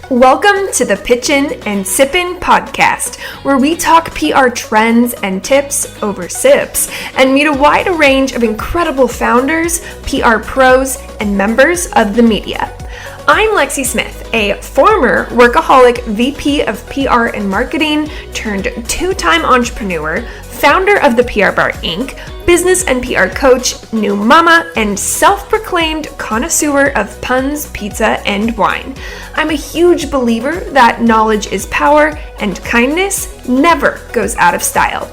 Welcome to the Pitchin and Sippin Podcast, where we talk PR trends and tips over sips and meet a wide range of incredible founders, PR pros, and members of the media. I'm Lexie Smith, a former workaholic VP of PR and marketing turned two-time entrepreneur, founder of the PR Bar Inc., business and PR coach, new mama, and self-proclaimed connoisseur of puns, pizza, and wine. I'm a huge believer that knowledge is power and kindness never goes out of style.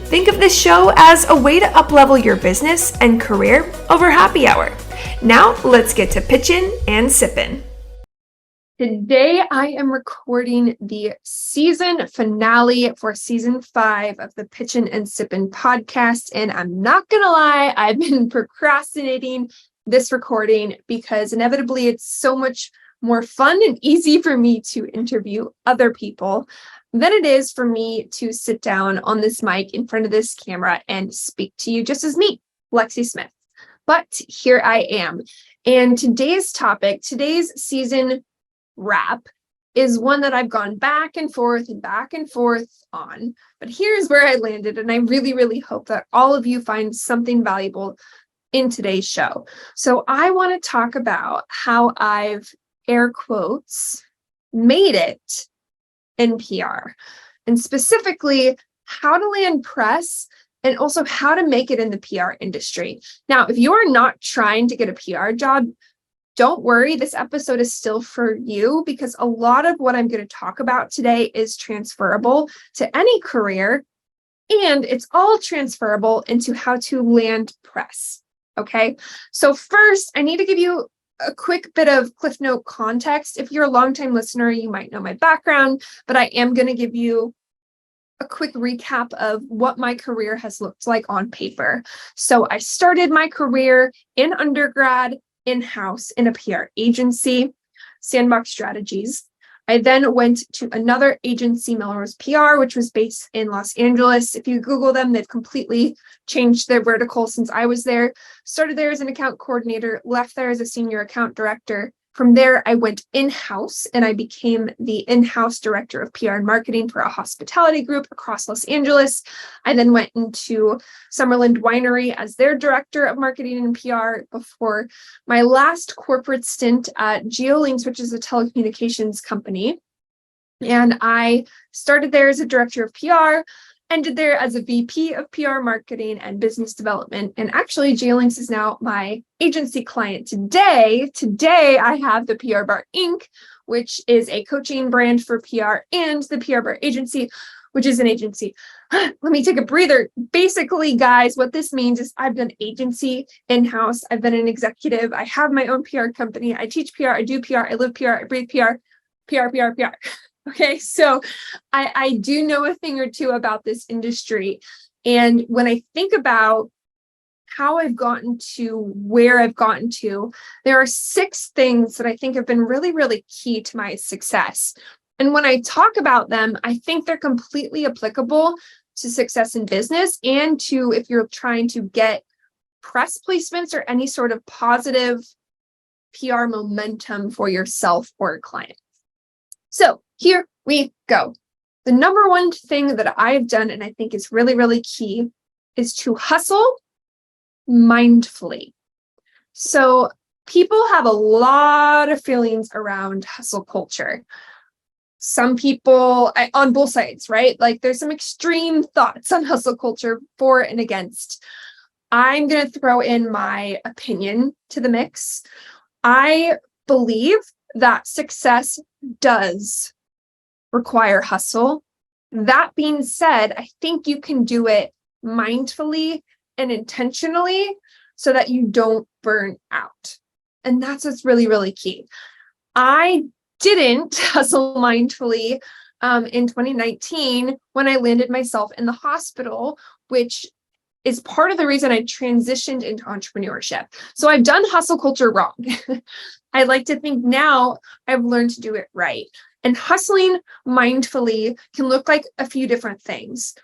Think of this show as a way to uplevel your business and career over happy hour. Now let's get to pitchin' and sippin'. Today, I am recording the season finale for season 5 of the Pitchin and Sippin Podcast. And I'm not going to lie, I've been procrastinating this recording because inevitably it's so much more fun and easy for me to interview other people than it is for me to sit down on this mic in front of this camera and speak to you just as me, Lexie Smith. But here I am. And today's topic, today's season wrap is one that I've gone back and forth on, but here's where I landed, and I really, really hope that all of you find something valuable in today's show. So I want to talk about how I've, air quotes, made it in PR, and specifically how to land press and also how to make it in the PR industry. Now, if you are not trying to get a PR job, don't worry, this episode is still for you because a lot of what I'm going to talk about today is transferable to any career, and it's all transferable into how to land press. Okay, so first, I need to give you a quick bit of Cliff Note context. If you're a longtime listener, you might know my background, but I am going to give you a quick recap of what my career has looked like on paper. So I started my career in undergrad in-house in a PR agency, Sandbox Strategies. I then went to another agency, Melrose PR, which was based in Los Angeles. If you Google them, they've completely changed their vertical since I was there. Started there as an account coordinator, left there as a senior account director. From there, I went in-house and I became the in-house director of PR and marketing for a hospitality group across Los Angeles. I then went into Summerland Winery as their director of marketing and PR before my last corporate stint at GeoLinks, which is a telecommunications company. And I started there as a director of PR, ended there as a VP of PR marketing and business development. And actually, GeoLinks is now my agency client today. Today, I have the PR Bar Inc., which is a coaching brand for PR, and the PR Bar Agency, which is an agency. Let me take a breather. Basically, guys, what this means is I've done agency in-house. I've been an executive. I have my own PR company. I teach PR. I do PR. I live PR. I breathe PR. PR. Okay, so I do know a thing or two about this industry. And when I think about how I've gotten to where I've gotten to, there are 6 things that I think have been really, really key to my success. And when I talk about them, I think they're completely applicable to success in business and to if you're trying to get press placements or any sort of positive PR momentum for yourself or a client. So here we go. The number one thing that I've done, and I think is really, really key, is to hustle mindfully. So people have a lot of feelings around hustle culture. Some people on both sides, right? Like there's some extreme thoughts on hustle culture for and against. I'm going to throw in my opinion to the mix. I believe that success does require hustle. That being said, I think you can do it mindfully and intentionally so that you don't burn out. And that's what's really, really key. I didn't hustle mindfully in 2019 when I landed myself in the hospital, which is part of the reason I transitioned into entrepreneurship. So I've done hustle culture wrong. I like to think now I've learned to do it right. And hustling mindfully can look like a few different things.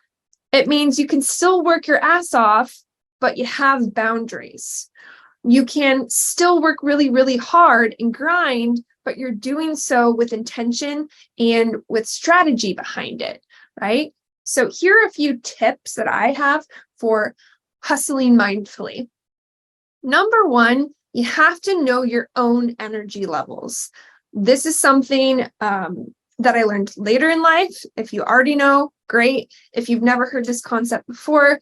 It means you can still work your ass off, but you have boundaries. You can still work really, really hard and grind, but you're doing so with intention and with strategy behind it, right? So here are a few tips that I have for hustling mindfully. Number one, you have to know your own energy levels. This is something that I learned later in life. If you already know, great. If you've never heard this concept before,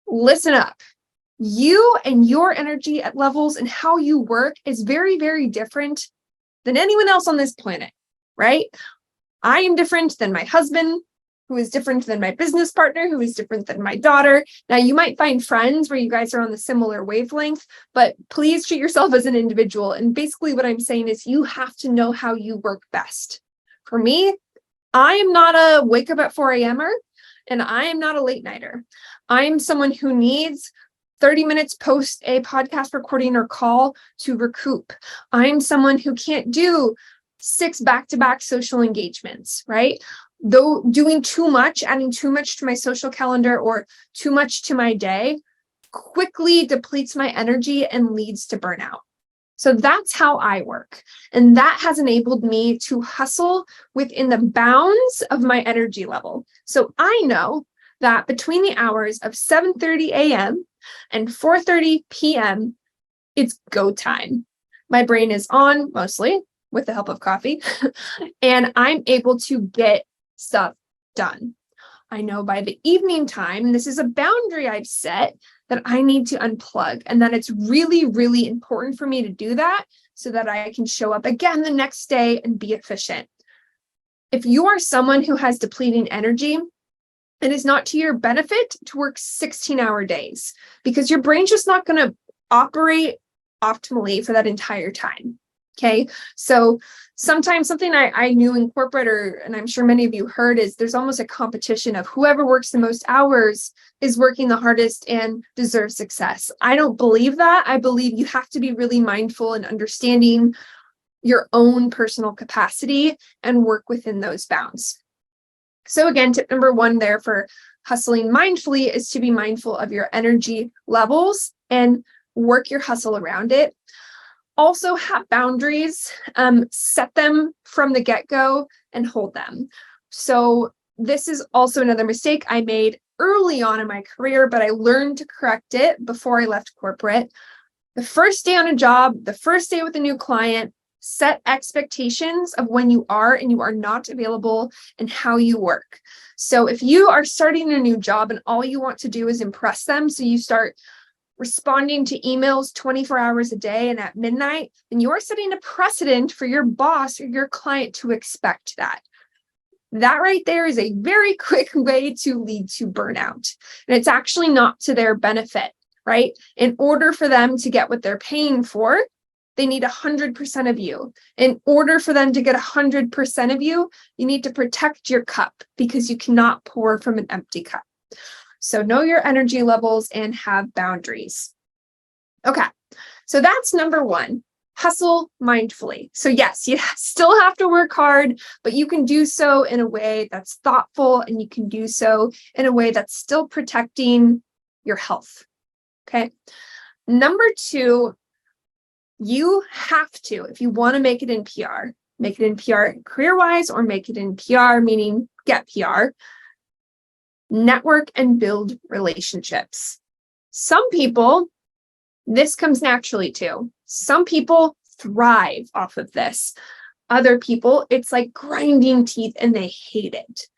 listen up. You and your energy at levels and how you work is very, very different than anyone else on this planet, right? I am different than my husband, who is different than my business partner, who is different than my daughter. Now, you might find friends where you guys are on the similar wavelength, but please treat yourself as an individual. And basically what I'm saying is you have to know how you work best. For me, I am not a wake up at 4 a.m.er, and I am not a late nighter. I am someone who needs 30 minutes post a podcast recording or call to recoup. I'm someone who can't do 6 back-to-back social engagements, right? Though doing too much, adding too much to my social calendar or too much to my day quickly depletes my energy and leads to burnout. So that's how I work. And that has enabled me to hustle within the bounds of my energy level. So I know that between the hours of 7:30 a.m. and 4:30 p.m., it's go time. My brain is on mostly with the help of coffee, and I'm able to get stuff done. I know by the evening time, and this is a boundary I've set, that I need to unplug, and that it's really, really important for me to do that so that I can show up again the next day and be efficient. If you are someone who has depleting energy, it is not to your benefit to work 16-hour days because your brain's just not going to operate optimally for that entire time. Okay. So sometimes something I knew in corporate, and I'm sure many of you heard, is there's almost a competition of whoever works the most hours is working the hardest and deserves success. I don't believe that. I believe you have to be really mindful and understanding your own personal capacity and work within those bounds. So again, tip number one there for hustling mindfully is to be mindful of your energy levels and work your hustle around it. Also have boundaries, set them from the get-go and hold them. So this is also another mistake I made early on in my career, but I learned to correct it before I left corporate. The first day on a job, the first day with a new client, set expectations of when you are and you are not available and how you work. So if you are starting a new job and all you want to do is impress them, so you start responding to emails 24 hours a day and at midnight, then you're setting a precedent for your boss or your client to expect that. That right there is a very quick way to lead to burnout. And it's actually not to their benefit, right? In order for them to get what they're paying for, they need 100% of you. In order for them to get 100% of you, you need to protect your cup because you cannot pour from an empty cup. So know your energy levels and have boundaries. Okay, so that's number one, hustle mindfully. So yes, you still have to work hard, but you can do so in a way that's thoughtful, and you can do so in a way that's still protecting your health. Okay, number two, you have to, if you want to make it in PR career-wise, or make it in PR, meaning get PR, network and build relationships. Some people, this comes naturally to. Some people thrive off of this. Other people, it's like grinding teeth and they hate it.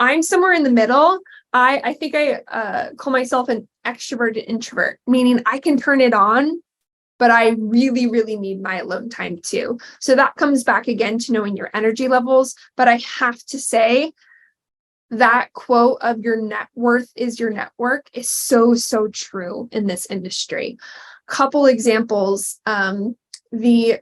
I'm somewhere in the middle. I think I call myself an extroverted introvert, meaning I can turn it on, but I really, really need my alone time too. So that comes back again to knowing your energy levels. But I have to say, that quote of your net worth is your network is so, so true in this industry. Couple examples, the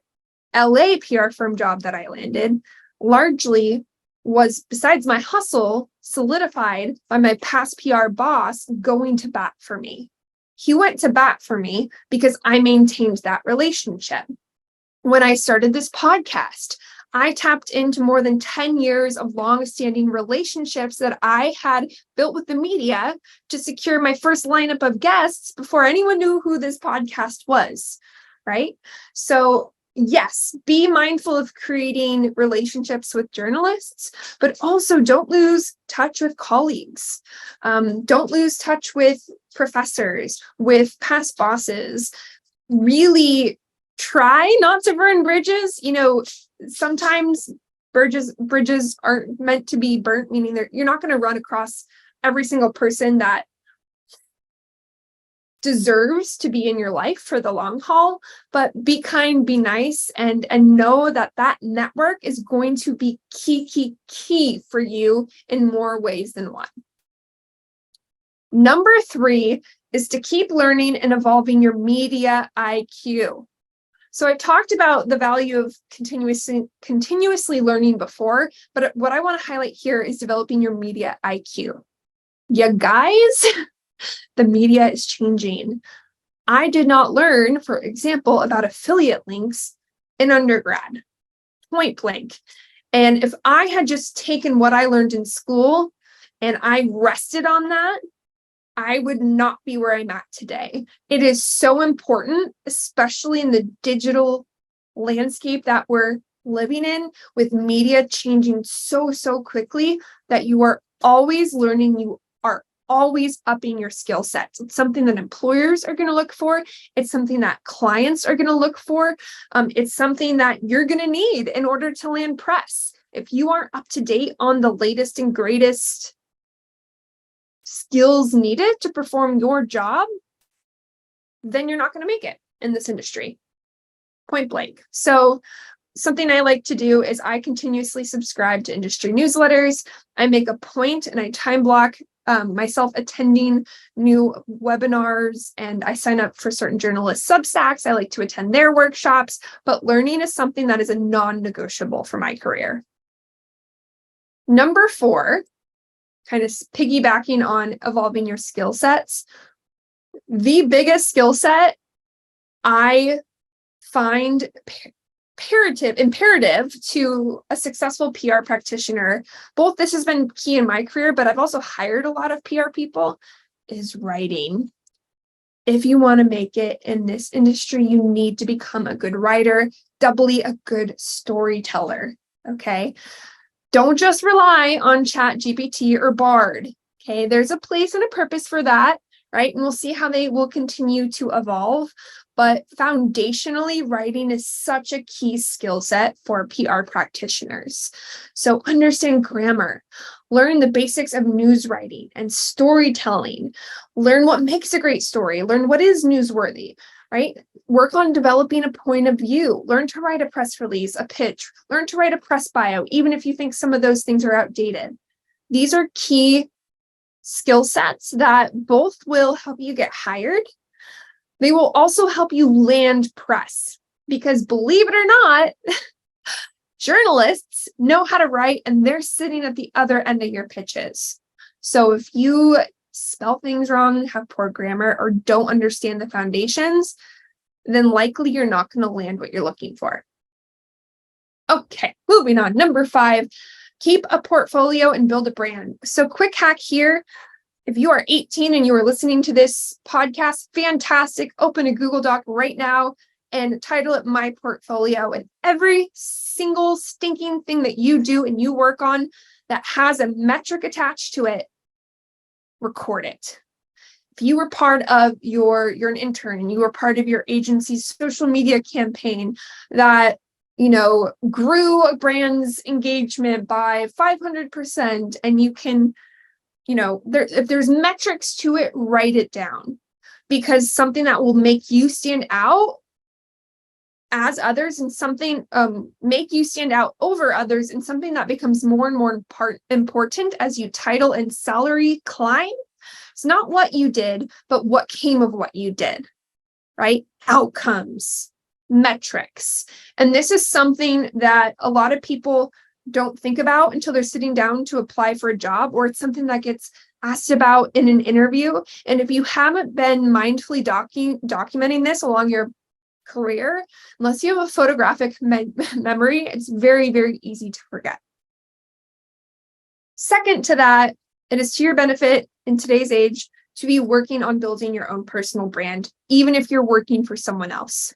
LA PR firm job that I landed largely was, besides my hustle, solidified by my past PR boss going to bat for me. He went to bat for me because I maintained that relationship. When I started this podcast, I tapped into more than 10 years of long-standing relationships that I had built with the media to secure my first lineup of guests before anyone knew who this podcast was, right? So yes, be mindful of creating relationships with journalists, but also don't lose touch with colleagues. Don't lose touch with professors, with past bosses. Really try not to burn bridges. Sometimes bridges aren't meant to be burnt, meaning you're not going to run across every single person that deserves to be in your life for the long haul, but be kind, be nice, and know that network is going to be key for you in more ways than one. Number 3 is to keep learning and evolving your media IQ. So I've talked about the value of continuously learning before, but what I want to highlight here is developing your media IQ. You guys, the media is changing. I did not learn, for example, about affiliate links in undergrad, point blank. And if I had just taken what I learned in school and I rested on that, I would not be where I'm at today. It is so important, especially in the digital landscape that we're living in, with media changing so quickly, that you are always learning, you are always upping your skill sets. It's something that employers are going to look for. It's something that clients are going to look for. It's something that you're going to need in order to land press. If you aren't up to date on the latest and greatest skills needed to perform your job, then you're not going to make it in this industry. Point blank. So something I like to do is I continuously subscribe to industry newsletters. I make a point and I time block myself attending new webinars, and I sign up for certain journalist Substacks. I like to attend their workshops, but learning is something that is a non-negotiable for my career. Number 4, kind of piggybacking on evolving your skill sets. The biggest skill set I find imperative to a successful PR practitioner, both this has been key in my career, but I've also hired a lot of PR people, is writing. If you want to make it in this industry, you need to become a good writer, doubly a good storyteller, okay? Don't just rely on ChatGPT or Bard, okay? There's a place and a purpose for that, right? And we'll see how they will continue to evolve. But foundationally, writing is such a key skill set for PR practitioners. So understand grammar, learn the basics of news writing and storytelling, learn what makes a great story, learn what is newsworthy, right? Work on developing a point of view, learn to write a press release, a pitch, learn to write a press bio, even if you think some of those things are outdated. These are key skill sets that both will help you get hired. They will also help you land press, because believe it or not, journalists know how to write and they're sitting at the other end of your pitches. So if you spell things wrong, have poor grammar, or don't understand the foundations, then likely you're not going to land what you're looking for. Okay, moving on. Number 5, keep a portfolio and build a brand. So quick hack here. If you are 18 and you are listening to this podcast, fantastic. Open a Google Doc right now and title it My Portfolio. And every single stinking thing that you do and you work on that has a metric attached to it, record it. If you were part of you're an intern and you were part of your agency's social media campaign that, grew a brand's engagement by 500%, and you can, if there's metrics to it, write it down, because something that will make you stand out as others, and something make you stand out over others, and something that becomes more and more important as you title and salary climb. It's not what you did, but what came of what you did, right? Outcomes, metrics. And this is something that a lot of people don't think about until they're sitting down to apply for a job, or it's something that gets asked about in an interview. And if you haven't been mindfully documenting this along your career, unless you have a photographic memory, it's very, very easy to forget. Second to that, it is to your benefit in today's age to be working on building your own personal brand, even if you're working for someone else.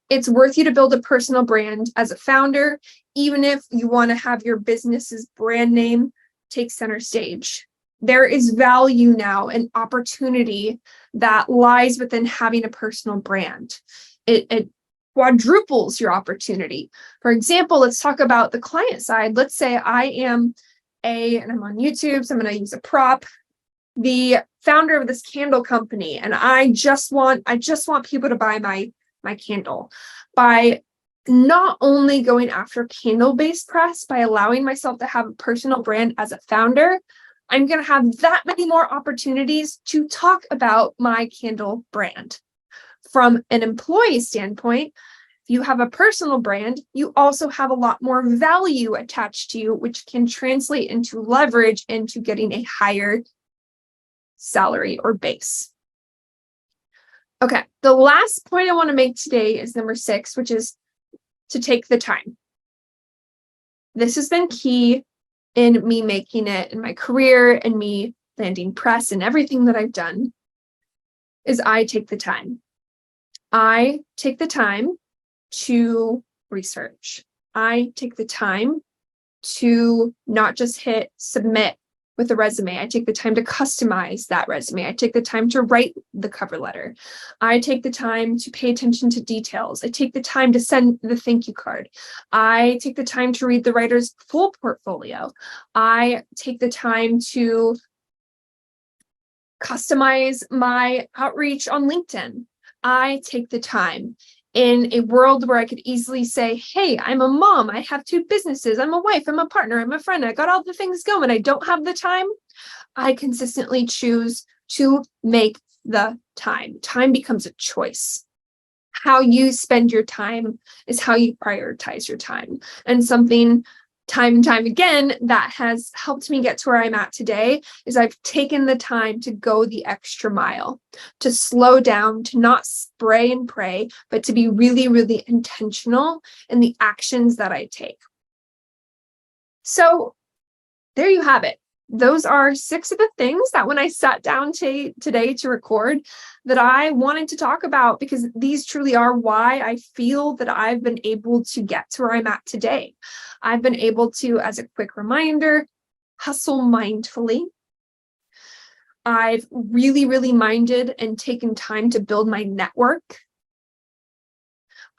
It's worth you to build a personal brand as a founder, even if you want to have your business's brand name take center stage. There is value now and opportunity that lies within having a personal brand. It quadruples your opportunity. For example, let's talk about the client side. Let's say I am and I'm on YouTube, so I'm going to use a prop, the founder of this candle company, and I just want people to buy my candle. By not only going after candle-based press, by allowing myself to have a personal brand as a founder, I'm going to have that many more opportunities to talk about my candle brand. From an employee standpoint, if you have a personal brand, you also have a lot more value attached to you, which can translate into leverage into getting a higher salary or base. Okay, the last point I want to make today is number 6, which is to take the time. This has been key in me making it in my career and me landing press and everything that I've done, is I take the time. I take the time to research. I take the time to not just hit submit with a resume. I take the time to customize that resume. I take the time to write the cover letter. I take the time to pay attention to details. I take the time to send the thank you card. I take the time to read the writer's full portfolio. I take the time to customize my outreach on LinkedIn. I take the time. In a world where I could easily say, hey, I'm a mom, I have 2 businesses, I'm a wife, I'm a partner, I'm a friend, I got all the things going, I don't have the time, I consistently choose to make the time. Time becomes a choice. How you spend your time is how you prioritize your time. And something time and time again that has helped me get to where I'm at today is I've taken the time to go the extra mile, to slow down, to not spray and pray, but to be really, really intentional in the actions that I take. So there you have it. Those are 6 of the things that when I sat down today to record that I wanted to talk about, because these truly are why I feel that I've been able to get to where I'm at today. I've been able to, as a quick reminder, hustle mindfully. I've really, really minded and taken time to build my network.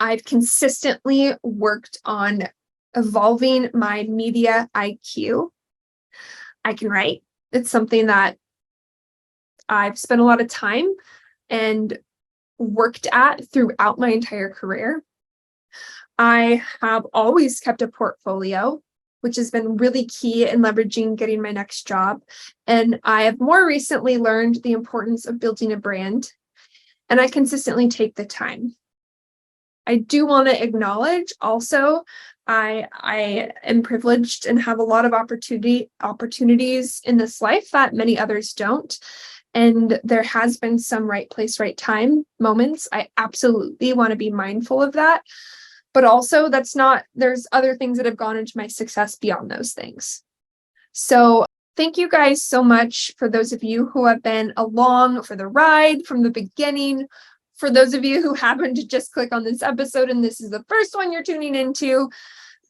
I've consistently worked on evolving my media IQ. I can write. It's something that I've spent a lot of time and worked at throughout my entire career. I have always kept a portfolio, which has been really key in leveraging getting my next job. And I have more recently learned the importance of building a brand, and I consistently take the time. I do want to acknowledge also, I am privileged and have a lot of opportunities in this life that many others don't. And there has been some right place, right time moments. I absolutely want to be mindful of that. But also there's other things that have gone into my success beyond those things. So thank you guys so much for those of you who have been along for the ride from the beginning. For those of you who happened to just click on this episode and this is the first one you're tuning into,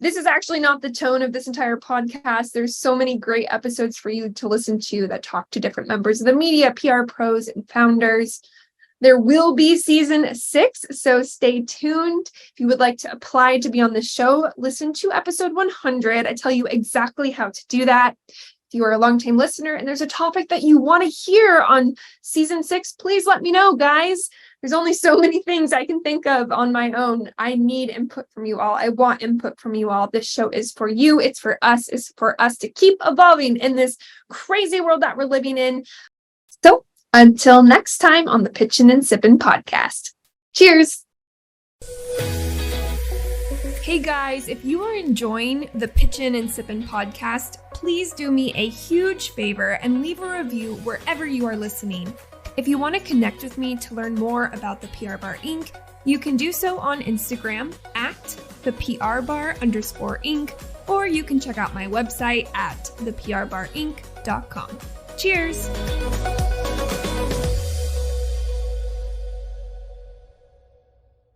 this is actually not the tone of this entire podcast. There's so many great episodes for you to listen to that talk to different members of the media, PR pros, and founders. There will be season 6, so stay tuned. If you would like to apply to be on the show, listen to episode 100. I tell you exactly how to do that. If you are a long-time listener and there's a topic that you want to hear on season 6, please let me know, guys. There's only so many things I can think of on my own. I need input from you all. I want input from you all. This show is for you. It's for us. It's for us to keep evolving in this crazy world that we're living in. So until next time on the Pitchin and Sippin Podcast. Cheers. Hey guys, if you are enjoying the Pitchin and Sippin Podcast, please do me a huge favor and leave a review wherever you are listening. If you want to connect with me to learn more about the PR Bar Inc., You can do so on Instagram at theprbar_Inc., or you can check out my website at theprbarinc.com. Cheers!